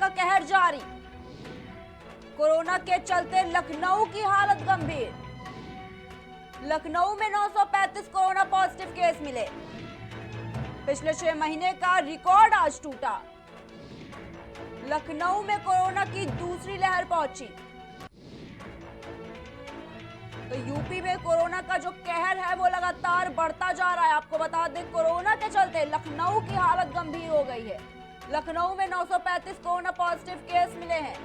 का कहर जारी। कोरोना के चलते लखनऊ की हालत गंभीर। लखनऊ में 935 कोरोना पॉजिटिव केस मिले। पिछले 6 महीने का रिकॉर्ड आज टूटा। लखनऊ में कोरोना की दूसरी लहर पहुंची। तो यूपी में कोरोना का जो कहर है वो लगातार बढ़ता जा रहा है। आपको बता दें, कोरोना के चलते लखनऊ की हालत गंभीर हो गई है। लखनऊ में 935 कोरोना पॉजिटिव केस मिले हैं।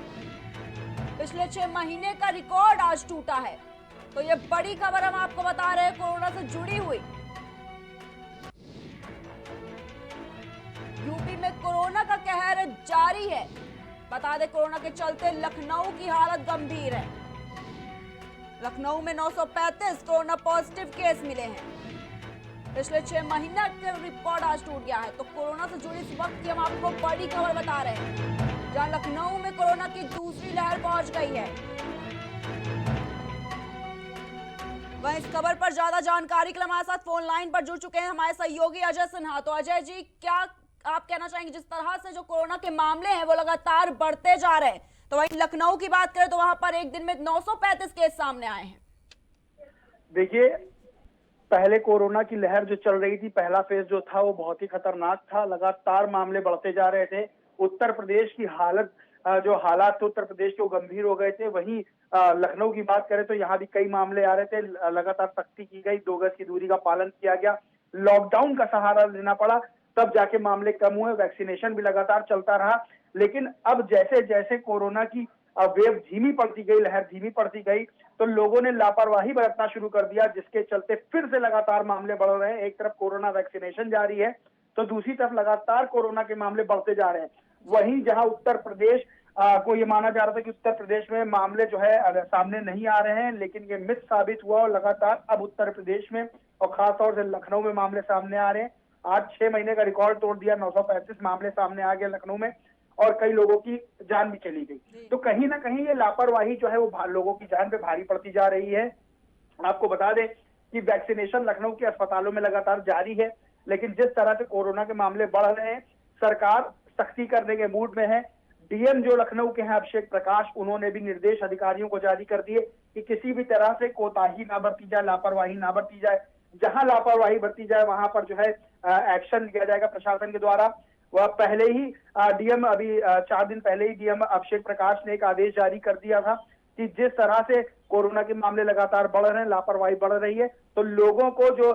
पिछले 6 महीने का रिकॉर्ड आज टूटा है। तो ये बड़ी खबर हम आपको बता रहे हैं कोरोना से जुड़ी हुई। यूपी में कोरोना का कहर जारी है। बता दें, कोरोना के चलते लखनऊ की हालत गंभीर है। लखनऊ में 935 कोरोना पॉजिटिव केस मिले हैं। पिछले 6 महीने का रिकॉर्ड आज टूट गया है। तो कोरोना से जुड़ी इस वक्त की हम आपको बड़ी खबर बता रहे हैं, जहां लखनऊ में कोरोना की दूसरी लहर पहुंच गई है। वहीं इस खबर पर ज्यादा जानकारी के लिए हमारे साथ फोन लाइन पर जुड़ चुके हैं हमारे सहयोगी अजय सिन्हा। तो अजय जी, क्या आप कहना चाहेंगे, जिस तरह से जो कोरोना के मामले हैं वो लगातार बढ़ते जा रहे हैं, तो वहीं लखनऊ की बात करें तो वहां पर एक दिन में 935 केस सामने आए हैं। देखिए, पहले कोरोना की लहर जो चल रही थी, पहला फेज जो था वो बहुत ही खतरनाक था। लगातार मामले बढ़ते जा रहे थे। उत्तर प्रदेश की जो हालात थे उत्तर प्रदेश के, वो गंभीर हो गए थे। वहीं लखनऊ की बात करें तो यहाँ भी कई मामले आ रहे थे। लगातार सख्ती की गई, 2 गज की दूरी का पालन किया गया, लॉकडाउन का सहारा लेना पड़ा, तब जाके मामले कम हुए। वैक्सीनेशन भी लगातार चलता रहा। लेकिन अब जैसे जैसे कोरोना की वेव धीमी पड़ती गई, लहर धीमी पड़ती गई, तो लोगों ने लापरवाही बरतना शुरू कर दिया, जिसके चलते फिर से लगातार मामले बढ़ रहे हैं। एक तरफ कोरोना वैक्सीनेशन जारी है, तो दूसरी तरफ लगातार कोरोना के मामले बढ़ते जा रहे हैं। वहीं जहां उत्तर प्रदेश को ये माना जा रहा था कि उत्तर प्रदेश में मामले जो है सामने नहीं आ रहे हैं, लेकिन ये मिथ साबित हुआ और लगातार अब उत्तर प्रदेश में और खासतौर से लखनऊ में मामले सामने आ रहे हैं। आज 6 महीने का रिकॉर्ड तोड़ दिया, 935 मामले सामने आ गए लखनऊ में, और कई लोगों की जान भी चली गई। तो कहीं ना कहीं ये लापरवाही जो है वो लोगों की जान पे भारी पड़ती जा रही है। आपको बता दें कि वैक्सीनेशन लखनऊ के अस्पतालों में लगातार जारी है, लेकिन जिस तरह से कोरोना के मामले बढ़ रहे हैं, सरकार सख्ती करने के मूड में है। डीएम जो लखनऊ के हैं अभिषेक प्रकाश, उन्होंने भी निर्देश अधिकारियों को जारी कर दिए कि किसी भी तरह से कोताही ना बरती जाए, लापरवाही ना बरती जाए। जहां लापरवाही बरती जाए वहां पर जो है एक्शन लिया जाएगा प्रशासन के द्वारा। वह पहले ही डीएम अभी 4 दिन पहले ही डीएम अभिषेक प्रकाश ने एक आदेश जारी कर दिया था कि जिस तरह से कोरोना के मामले लगातार बढ़ रहे हैं, लापरवाही बढ़ रही है, तो लोगों को जो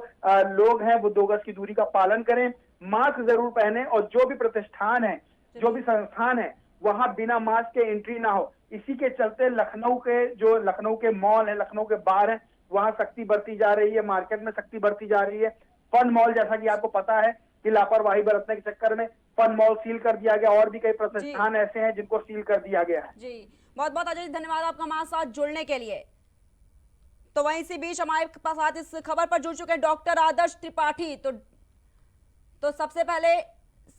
लोग हैं वो 2 गज की दूरी का पालन करें, मास्क जरूर पहने, और जो भी प्रतिष्ठान है, जो भी संस्थान है, वहां बिना मास्क के एंट्री ना हो। इसी के चलते लखनऊ के मॉल है, लखनऊ के बार है, वहां सख्ती बरती जा रही है। मार्केट में सख्ती बरती जा रही है। फन मॉल, जैसा कि आपको पता है कि लापरवाही बरतने के चक्कर में फन मॉल सील कर दिया गया, और भी कई प्रतिष्ठान ऐसे हैं जिनको सील कर दिया गया है। जी, बहुत बहुत अजय जी, धन्यवाद आपका हमारे साथ जुड़ने के लिए। तो वहीं इसी बीच हमारे साथ इस खबर पर जुड़ चुके हैं डॉक्टर आदर्श त्रिपाठी। तो सबसे पहले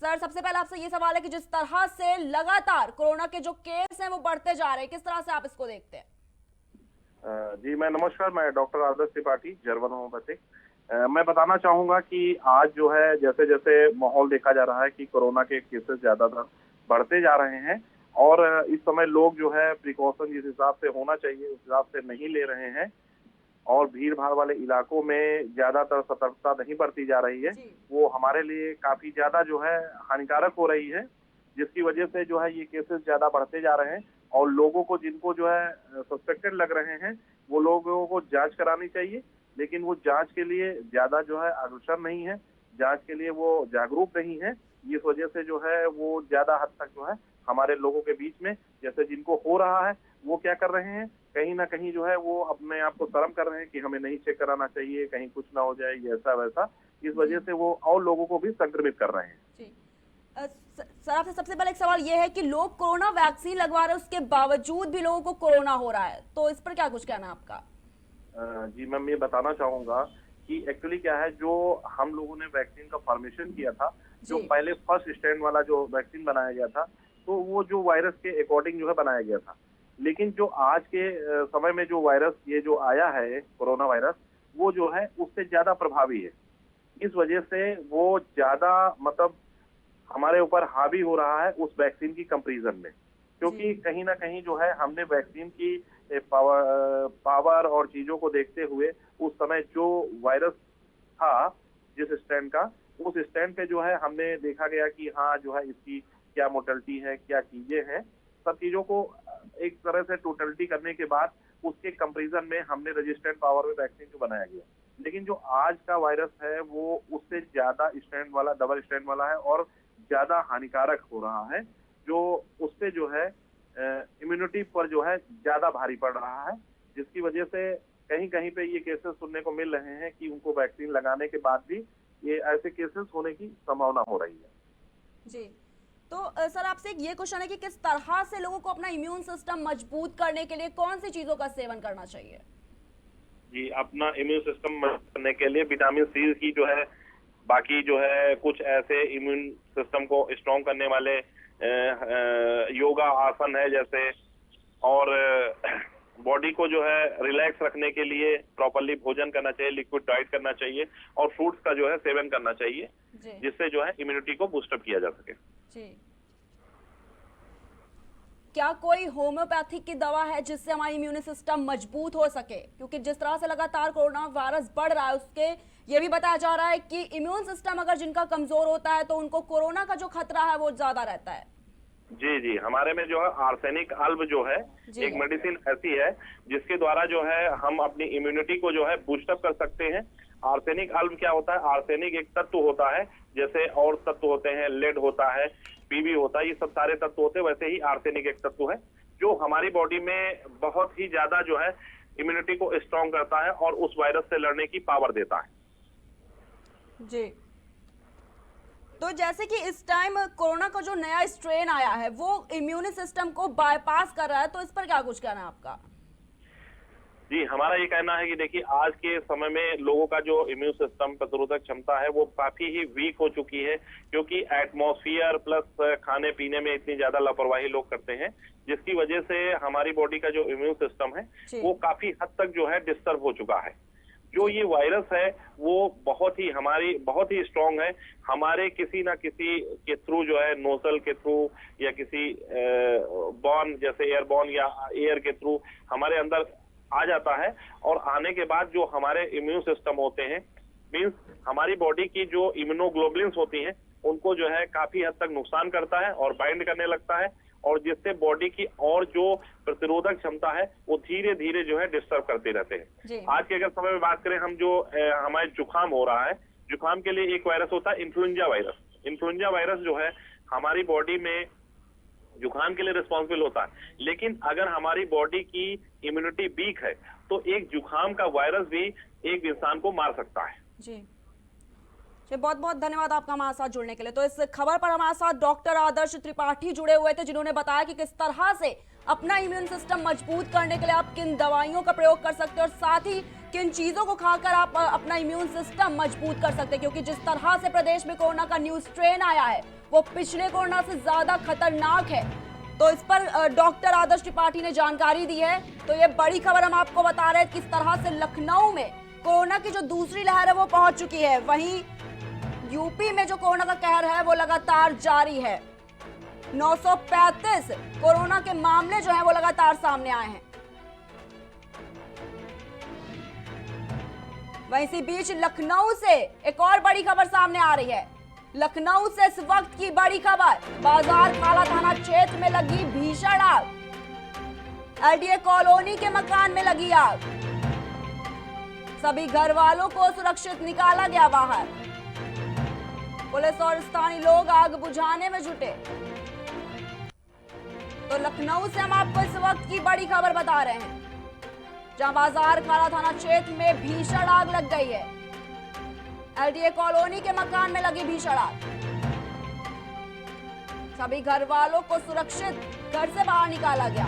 आपसे ये सवाल है कि जिस तरह से लगातार कोरोना के जो केस हैं वो बढ़ते जा रहे हैं, किस तरह से आप इसको देखते हैं? जी नमस्कार, मैं डॉक्टर आदर्श त्रिपाठी, जर्मन होम्योपैथिक। मैं बताना चाहूंगा कि आज जो है जैसे जैसे माहौल देखा जा रहा है कि कोरोना के केसेस ज्यादातर बढ़ते जा रहे हैं, और इस समय लोग जो है प्रिकॉशन जिस हिसाब से होना चाहिए उस हिसाब से नहीं ले रहे हैं, और भीड़ भाड़ वाले इलाकों में ज्यादातर सतर्कता नहीं बरती जा रही है। वो हमारे लिए काफी ज्यादा जो है हानिकारक हो रही है, जिसकी वजह से जो है ये केसेस ज्यादा बढ़ते जा रहे हैं। और लोगों को, जिनको जो है सस्पेक्टेड लग रहे हैं, वो लोगों को जांच करानी चाहिए, लेकिन वो जांच के लिए ज्यादा जो है अग्रसर नहीं है, जांच के लिए वो जागरूक नहीं है। इस वजह से जो है वो ज्यादा हद तक जो है हमारे लोगों के बीच में, जैसे जिनको हो रहा है वो क्या कर रहे हैं, कहीं ना कहीं जो है वो अपने आप को शर्म कर रहे हैं कि हमें नहीं चेक कराना चाहिए, कहीं कुछ ना हो जाए, ये ऐसा वैसा। इस वजह से वो और लोगों को भी संक्रमित कर रहे हैं। जी। सर, आपसे सबसे पहले एक सवाल ये है कि लोग कोरोना वैक्सीन लगवा रहे हैं, उसके बावजूद भी लोगों को कोरोना हो रहा है, तो इस पर क्या कुछ कहना है आपका? जी मैम, ये बताना चाहूंगा कि एक्चुअली क्या है, जो हम लोगों ने वैक्सीन का फॉर्मेशन किया था, जो पहले फर्स्ट स्टैंड वाला जो वैक्सीन बनाया गया था, तो वो जो वायरस के अकॉर्डिंग जो है बनाया गया था। लेकिन जो आज के समय में जो वायरस ये जो आया है कोरोना वायरस, वो जो है उससे ज्यादा प्रभावी है। इस वजह से वो ज्यादा मतलब हमारे ऊपर हावी हो रहा है उस वैक्सीन की कंपैरिजन में, क्योंकि कहीं ना कहीं जो है हमने वैक्सीन की पावर और चीजों को देखते हुए उस समय जो वायरस था जिस स्टैंड का, उस स्टैंड पे जो है हमने देखा गया कि हाँ जो है इसकी क्या मोर्टेलिटी है, क्या चीजें हैं, सब चीजों को एक तरह से टोटलिटी करने के बाद उसके कंपैरिजन में हमने रेजिस्टेंट पावर में वैक्सीन को बनाया गया। लेकिन जो आज का वायरस है वो उससे ज्यादा स्टैंड वाला, डबल स्टैंड वाला है और ज्यादा हानिकारक हो रहा है, जो उससे जो है इम्यूनिटी पर जो है ज्यादा भारी पड़ रहा है, जिसकी वजह से कहीं कहीं पे ये केसेस सुनने को मिल रहे हैं कि उनको वैक्सीन लगाने के बाद भी ये ऐसे केसेस होने की संभावना हो रही है। जी, तो सर आपसे ये क्वेश्चन है कि किस तरह से लोगों को अपना इम्यून सिस्टम मजबूत करने के लिए कौन सी चीजों का सेवन करना चाहिए? जी, अपना इम्यून सिस्टम मजबूत करने के लिए विटामिन सी की जो है, बाकी जो है कुछ ऐसे इम्यून सिस्टम को स्ट्रॉन्ग करने वाले योगा आसन है जैसे, और बॉडी को जो है रिलैक्स रखने के लिए प्रॉपरली भोजन करना चाहिए, लिक्विड डाइट करना चाहिए और फ्रूट्स का जो है सेवन करना चाहिए, जिससे जो है इम्यूनिटी को बूस्टअप किया जा सके। जी, क्या कोई होम्योपैथिक की दवा है जिससे हमारा इम्यून सिस्टम मजबूत हो सके? क्योंकि जिस तरह से लगातार कोरोना वायरस बढ़ रहा है उसके ये भी बताया जा रहा है कि इम्यून सिस्टम अगर जिनका कमजोर होता है तो उनको कोरोना का जो खतरा है वो ज्यादा रहता है। जी जी, हमारे में जो है आर्सेनिक अल्ब जो है एक मेडिसिन ऐसी है जिसके द्वारा जो है हम अपनी इम्यूनिटी को जो है बूस्टअप कर सकते हैं। आर्सेनिक अल्ब क्या होता है? आर्सेनिक एक तत्व होता है, जैसे और तत्व होते हैं, लेड होता है, पीबी होता है, ये सब सारे तत्व होते हैं, वैसे ही आर्सेनिक एक तत्व है जो हमारी बॉडी में बहुत ही ज्यादा जो है इम्यूनिटी को स्ट्रॉन्ग करता है और उस वायरस से लड़ने की पावर देता है। जी, तो जैसे कि इस टाइम कोरोना का जो नया स्ट्रेन आया है वो इम्यून सिस्टम को बाईपास कर रहा है, तो इस पर क्या कुछ कहना है आपका? जी, हमारा ये कहना है कि देखिए आज के समय में लोगों का जो इम्यून सिस्टम प्रतिरोधक क्षमता है वो काफी ही वीक हो चुकी है, क्योंकि एटमॉस्फेयर प्लस खाने पीने में इतनी ज्यादा लापरवाही लोग करते हैं, जिसकी वजह से हमारी बॉडी का जो इम्यून सिस्टम है वो काफी हद तक जो है डिस्टर्ब हो चुका है। जो ये वायरस है वो बहुत ही स्ट्रांग है, हमारे किसी ना किसी के थ्रू जो है, नोजल के थ्रू या किसी बॉर्न जैसे एयरबॉर्न या एयर के थ्रू हमारे अंदर आ जाता है, और आने के बाद जो हमारे इम्यून सिस्टम होते हैं, मींस हमारी बॉडी की जो इम्यूनोग्लोबुलिन्स होती हैं उनको जो है काफी हद तक नुकसान करता है और बाइंड करने लगता है, और जिससे बॉडी की और जो प्रतिरोधक क्षमता है वो धीरे धीरे जो है डिस्टर्ब करते रहते हैं। आज के अगर समय में बात करें, हम जो हमारे जुकाम हो रहा है, जुकाम के लिए एक वायरस होता है इन्फ्लुएंजा वायरस। इन्फ्लुएंजा वायरस जो है हमारी बॉडी में जुकाम के लिए रिस्पॉन्सिबल होता है, लेकिन अगर हमारी बॉडी की इम्यूनिटी वीक है तो एक जुकाम का वायरस भी एक इंसान को मार सकता है। जी, बहुत बहुत धन्यवाद आपका हमारे साथ जुड़ने के लिए। तो इस खबर पर हमारे साथ डॉक्टर आदर्श त्रिपाठी जुड़े हुए थे, जिन्होंने बताया कि किस तरह से अपना इम्यून सिस्टम मजबूत करने के लिए आप किन दवाइयों का प्रयोग कर सकते हैं और साथ ही किन चीजों को खाकर आप अपना इम्यून सिस्टम मजबूत कर सकते हैं, क्योंकि जिस तरह से प्रदेश में कोरोना का न्यू स्ट्रेन आया है वो पिछले कोरोना से ज्यादा खतरनाक है। तो इस पर डॉक्टर आदर्श त्रिपाठी ने जानकारी दी है। तो ये बड़ी खबर हम आपको बता रहे हैं किस तरह से लखनऊ में कोरोना की जो दूसरी लहर है वो पहुंच चुकी है, वहीं यूपी में जो कोरोना का कहर है वो लगातार जारी है। 935 कोरोना के मामले जो हैं वो लगातार सामने आए हैं। वहीं इसी बीच लखनऊ से एक और बड़ी खबर सामने आ रही है। लखनऊ से इस वक्त की बड़ी खबर, बाजार खाला थाना क्षेत्र में लगी भीषण आग, एलडीए कॉलोनी के मकान में लगी आग, सभी घर वालों को सुरक्षित निकाला गया बाहर। पुलिस और स्थानीय लोग आग बुझाने में जुटे। तो लखनऊ से हम आपको इस वक्त की बड़ी खबर बता रहे हैं, जहां बाजार खाला थाना क्षेत्र में भीषण आग लग गई है। एलडीए कॉलोनी के मकान में लगी भीषण आग, सभी घर वालों को सुरक्षित घर से बाहर निकाला गया।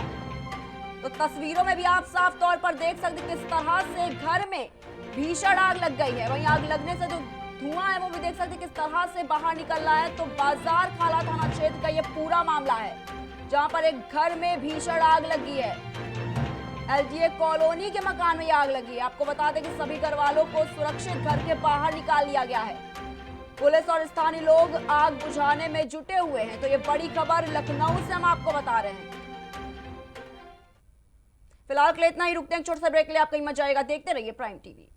तो तस्वीरों में भी आप साफ तौर पर देख सकते किस तरह से घर में भीषण आग लग गई है। वहीं आग लगने से जो धुआं है वो भी देख सकते किस तरह से बाहर निकल रहा है। तो बाजार खाला थाना क्षेत्र का ये पूरा मामला है, जहां पर एक घर में भीषण आग लगी है। एलडीए कॉलोनी के मकान में आग लगी है। आपको बता दें कि सभी घर वालों को सुरक्षित घर के बाहर निकाल लिया गया है। पुलिस और स्थानीय लोग आग बुझाने में जुटे हुए हैं। तो ये बड़ी खबर लखनऊ से हम आपको बता रहे हैं। फिलहाल के लिए इतना ही, रुकते हैं छोटे से ब्रेक के लिए। आप कहीं मत जाइएगा, देखते रहिए प्राइम टीवी।